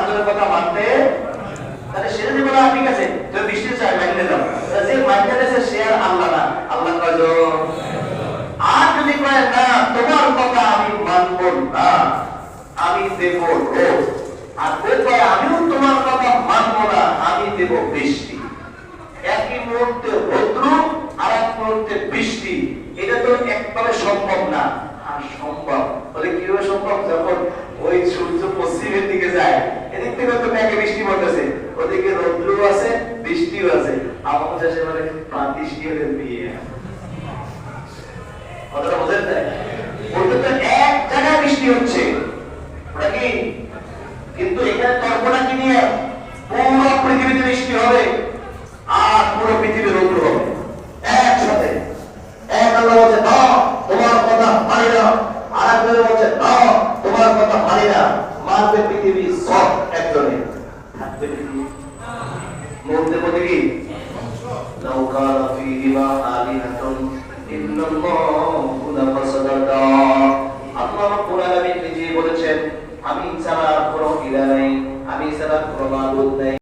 রাসূলের কথা মানতে, তাহলে সে যদি বলে ঠিক আছে তুমি বৃষ্টি চাই মানতে দাও, যে মানতে দেশে সে আর আল্লাহ না, আল্লাহ কয়জন? আর যদি কয় না তোমার কথা আমি মানব না, আমি দেব রোদ, আর কয় আমিও তোমার কথা মানব না, আমি দেব বৃষ্টি। একই মুহূর্তে রৌদ্র আর এক মুহূর্তে বৃষ্টি, এটা তো একবারে সম্ভব না। আর সম্ভব বলে কিভাবে সম্ভব? যখন ওই সূর্য পশ্চিমের দিকে যায়, এদিক থেকে তো মেঘে বৃষ্টি পড়তেছে, ওদিকে রৌদ্র আছে বৃষ্টিও আছে, আমার কাছে মানে বৃষ্টি হলে বিয়ে কথাটা বোঝেন না? ওটা তো এক জায়গায় বৃষ্টি হচ্ছে নাকি, কিন্তু এখানে তর্কটা কি নিয়ে? পুরো পৃথিবীতে বৃষ্টি হবে আর পুরো পৃথিবী রৌদ্র হবে একসাথে। এক আল্লাহ বলছে না তোমার কথা মানি না, আর একজন বলছে না তোমার কথা মানি না। মানবে পৃথিবী সব একজনে, থাকবে পৃথিবী মধ্যে মধ্যে কি লাউ কানা ফীহিমা আলিহাতুন ইল্লাল্লাহু লাফাসাদাতা। আল্লাহ রাব্বুল আলামিন নিজে বলেছেন আমি ছাড়া কোনো ইলাহ নাই, আমি ছাড়া কোনো মাবুদ নাই।